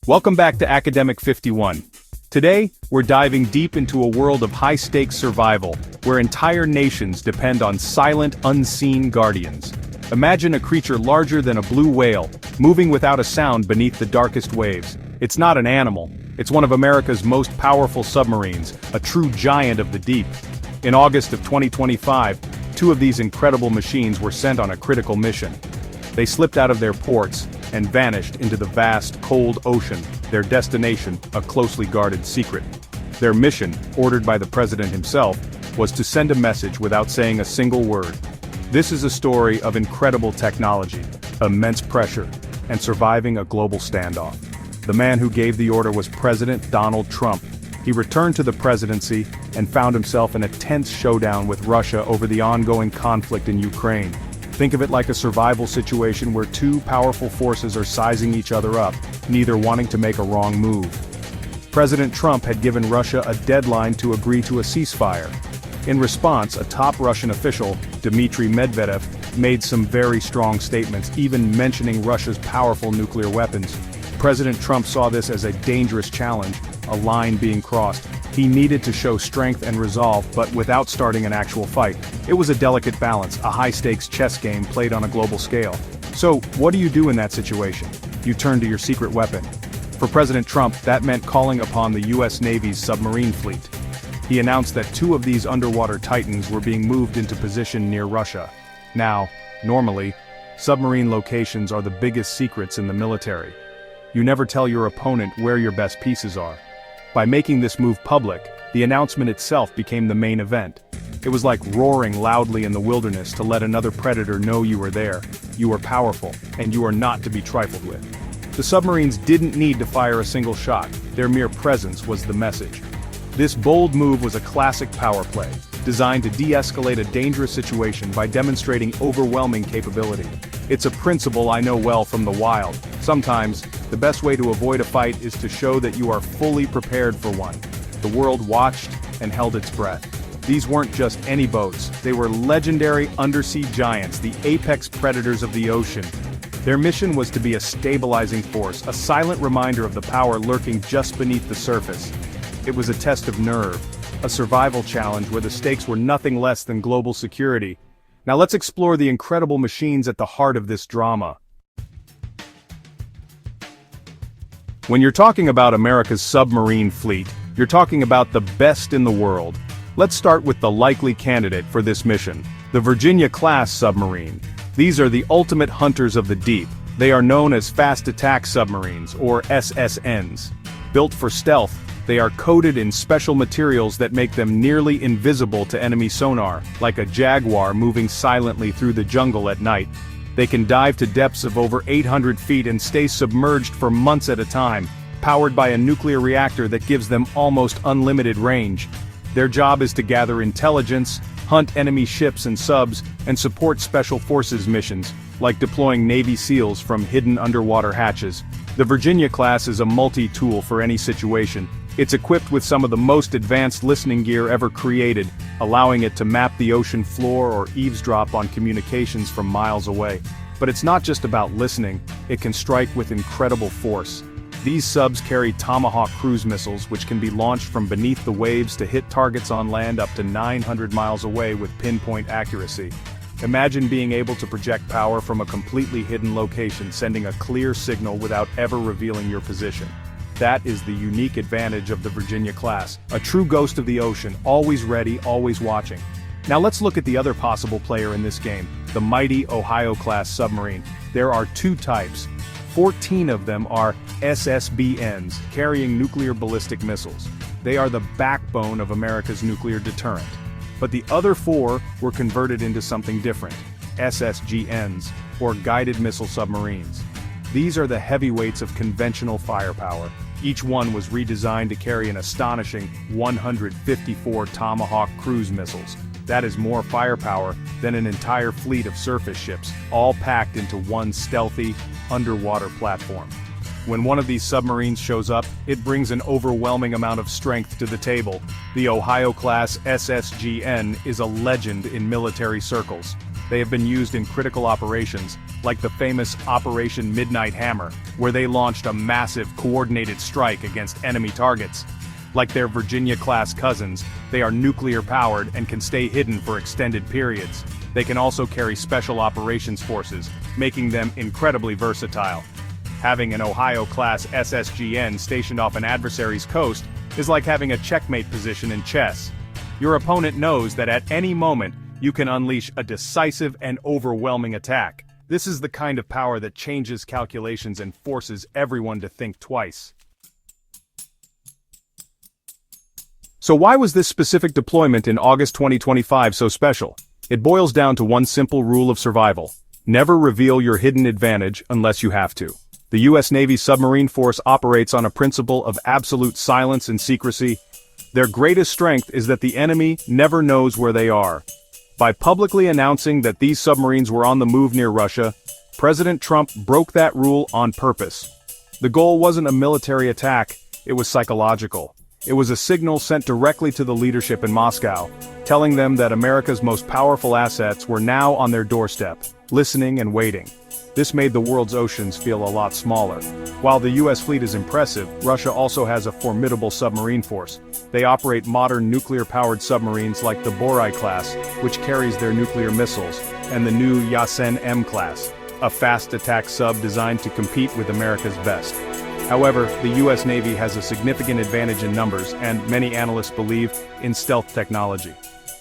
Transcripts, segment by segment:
Welcome back to Academic 51. Today, we're diving deep into a world of high-stakes survival, where entire nations depend on silent, unseen guardians. Imagine a creature larger than a blue whale, moving without a sound beneath the darkest waves. It's not an animal, it's one of America's most powerful submarines, a true giant of the deep. In August of 2025, two of these incredible machines were sent on a critical mission. They slipped out of their ports and vanished into the vast, cold ocean, their destination a closely guarded secret. Their mission, ordered by the president himself, was to send a message without saying a single word. This is a story of incredible technology, immense pressure, and surviving a global standoff. The man who gave the order was President Donald Trump. He returned to the presidency and found himself in a tense showdown with Russia over the ongoing conflict in Ukraine. Think of it like a survival situation where two powerful forces are sizing each other up, neither wanting to make a wrong move. President Trump had given Russia a deadline to agree to a ceasefire. In response, a top Russian official, Dmitry Medvedev, made some very strong statements, even mentioning Russia's powerful nuclear weapons. President Trump saw this as a dangerous challenge, a line being crossed. He needed to show strength and resolve, but without starting an actual fight. It was a delicate balance, a high-stakes chess game played on a global scale. So, what do you do in that situation? You turn to your secret weapon. For President Trump, that meant calling upon the U.S. Navy's submarine fleet. He announced that two of these underwater titans were being moved into position near Russia. Now, normally, submarine locations are the biggest secrets in the military. You never tell your opponent where your best pieces are. By making this move public, the announcement itself became the main event. It was like roaring loudly in the wilderness to let another predator know you were there. You are powerful, and you are not to be trifled with. The submarines didn't need to fire a single shot. Their mere presence was the message. This bold move was a classic power play, designed to de-escalate a dangerous situation by demonstrating overwhelming capability. It's a principle I know well from the wild. Sometimes, the best way to avoid a fight is to show that you are fully prepared for one. The world watched and held its breath. These weren't just any boats, they were legendary undersea giants, the apex predators of the ocean. Their mission was to be a stabilizing force, a silent reminder of the power lurking just beneath the surface. It was a test of nerve, a survival challenge where the stakes were nothing less than global security. Now let's explore the incredible machines at the heart of this drama. When you're talking about America's submarine fleet, you're talking about the best in the world. Let's start with the likely candidate for this mission, the Virginia-class submarine. These are the ultimate hunters of the deep. They are known as fast attack submarines, or SSNs. Built for stealth, they are coated in special materials that make them nearly invisible to enemy sonar, like a jaguar moving silently through the jungle at night. They can dive to depths of over 800 feet and stay submerged for months at a time, powered by a nuclear reactor that gives them almost unlimited range. Their job is to gather intelligence, hunt enemy ships and subs, and support special forces missions, like deploying Navy SEALs from hidden underwater hatches. The Virginia class is a multi-tool for any situation. It's equipped with some of the most advanced listening gear ever created, allowing it to map the ocean floor or eavesdrop on communications from miles away. But it's not just about listening, it can strike with incredible force. These subs carry Tomahawk cruise missiles which can be launched from beneath the waves to hit targets on land up to 900 miles away with pinpoint accuracy. Imagine being able to project power from a completely hidden location, sending a clear signal without ever revealing your position. That is the unique advantage of the Virginia class, a true ghost of the ocean, always ready, always watching. Now let's look at the other possible player in this game, the mighty Ohio-class submarine. There are two types. 14 of them are SSBNs, carrying nuclear ballistic missiles. They are the backbone of America's nuclear deterrent. But the other 4 were converted into something different, SSGNs, or guided missile submarines. These are the heavyweights of conventional firepower. Each one was redesigned to carry an astonishing 154 Tomahawk cruise missiles. That is more firepower than an entire fleet of surface ships, all packed into one stealthy, underwater platform. When one of these submarines shows up, it brings an overwhelming amount of strength to the table. The Ohio-class SSGN is a legend in military circles. They have been used in critical operations, like the famous Operation Midnight Hammer, where they launched a massive coordinated strike against enemy targets. Like their Virginia-class cousins, they are nuclear-powered and can stay hidden for extended periods. They can also carry special operations forces, making them incredibly versatile. Having an Ohio-class SSGN stationed off an adversary's coast is like having a checkmate position in chess. Your opponent knows that at any moment, you can unleash a decisive and overwhelming attack. This is the kind of power that changes calculations and forces everyone to think twice. So why was this specific deployment in August 2025 so special? It boils down to one simple rule of survival. Never reveal your hidden advantage unless you have to. The U.S. Navy submarine force operates on a principle of absolute silence and secrecy. Their greatest strength is that the enemy never knows where they are. By publicly announcing that these submarines were on the move near Russia, President Trump broke that rule on purpose. The goal wasn't a military attack, it was psychological. It was a signal sent directly to the leadership in Moscow, telling them that America's most powerful assets were now on their doorstep, listening and waiting. This made the world's oceans feel a lot smaller. While the U.S. fleet is impressive, Russia also has a formidable submarine force. They operate modern nuclear-powered submarines like the Borai class, which carries their nuclear missiles, and the new Yasen M class, a fast attack sub designed to compete with America's best. However, the U.S. Navy has a significant advantage in numbers and, many analysts believe, in stealth technology.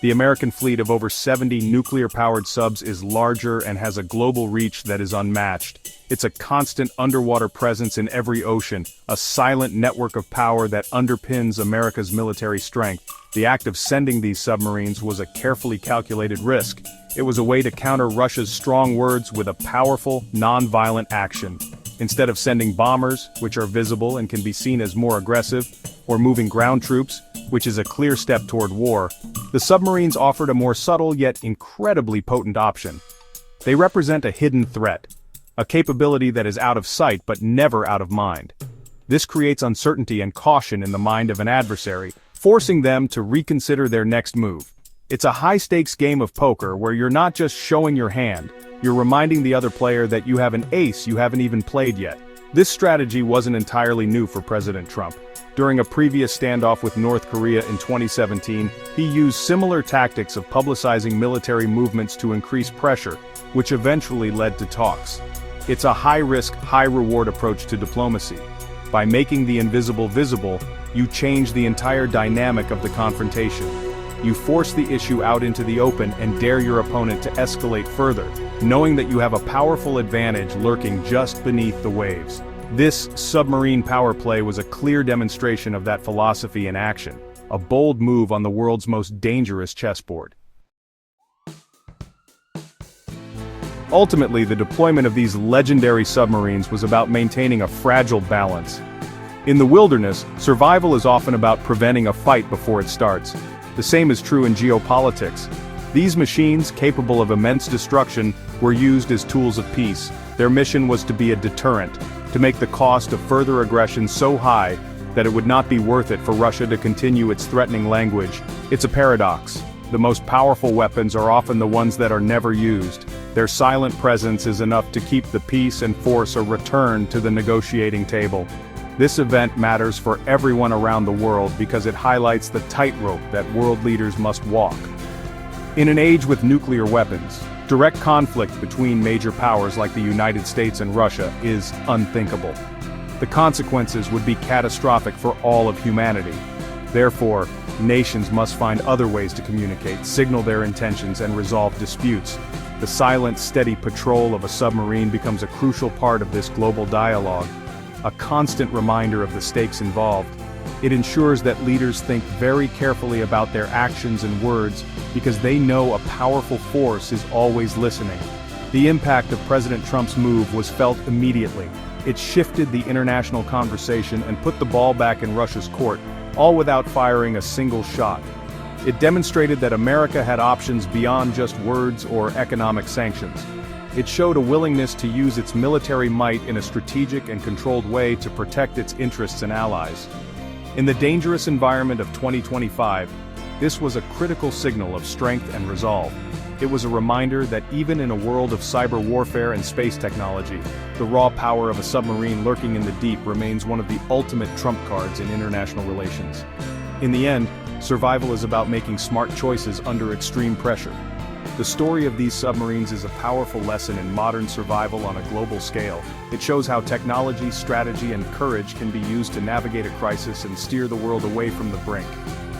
The American fleet of over 70 nuclear-powered subs is larger and has a global reach that is unmatched. It's a constant underwater presence in every ocean, a silent network of power that underpins America's military strength. The act of sending these submarines was a carefully calculated risk. It was a way to counter Russia's strong words with a powerful, non-violent action. Instead of sending bombers, which are visible and can be seen as more aggressive, or moving ground troops, which is a clear step toward war, the submarines offered a more subtle yet incredibly potent option. They represent a hidden threat, a capability that is out of sight but never out of mind. This creates uncertainty and caution in the mind of an adversary, forcing them to reconsider their next move. It's a high-stakes game of poker where you're not just showing your hand, you're reminding the other player that you have an ace you haven't even played yet. This strategy wasn't entirely new for President Trump. During a previous standoff with North Korea in 2017, he used similar tactics of publicizing military movements to increase pressure, which eventually led to talks. It's a high-risk, high-reward approach to diplomacy. By making the invisible visible, you change the entire dynamic of the confrontation. You force the issue out into the open and dare your opponent to escalate further, knowing that you have a powerful advantage lurking just beneath the waves. This submarine power play was a clear demonstration of that philosophy in action, a bold move on the world's most dangerous chessboard. Ultimately, the deployment of these legendary submarines was about maintaining a fragile balance. In the wilderness, survival is often about preventing a fight before it starts. The same is true in geopolitics. These machines, capable of immense destruction, were used as tools of peace. Their mission was to be a deterrent, to make the cost of further aggression so high that it would not be worth it for Russia to continue its threatening language. It's a paradox. The most powerful weapons are often the ones that are never used. Their silent presence is enough to keep the peace and force a return to the negotiating table. This event matters for everyone around the world because it highlights the tightrope that world leaders must walk. In an age with nuclear weapons, direct conflict between major powers like the United States and Russia is unthinkable. The consequences would be catastrophic for all of humanity. Therefore, nations must find other ways to communicate, signal their intentions, and resolve disputes. The silent, steady patrol of a submarine becomes a crucial part of this global dialogue, a constant reminder of the stakes involved. It ensures that leaders think very carefully about their actions and words because they know a powerful force is always listening. The impact of President Trump's move was felt immediately. It shifted the international conversation and put the ball back in Russia's court, all without firing a single shot. It demonstrated that America had options beyond just words or economic sanctions. It showed a willingness to use its military might in a strategic and controlled way to protect its interests and allies. In the dangerous environment of 2025, this was a critical signal of strength and resolve. It was a reminder that even in a world of cyber warfare and space technology, the raw power of a submarine lurking in the deep remains one of the ultimate trump cards in international relations. In the end, survival is about making smart choices under extreme pressure. The story of these submarines is a powerful lesson in modern survival on a global scale. It shows how technology, strategy, and courage can be used to navigate a crisis and steer the world away from the brink.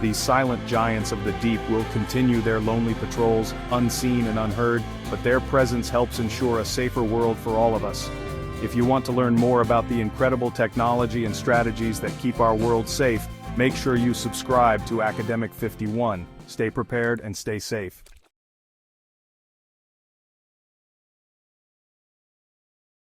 These silent giants of the deep will continue their lonely patrols, unseen and unheard, but their presence helps ensure a safer world for all of us. If you want to learn more about the incredible technology and strategies that keep our world safe, make sure you subscribe to Academic 51. Stay prepared and stay safe.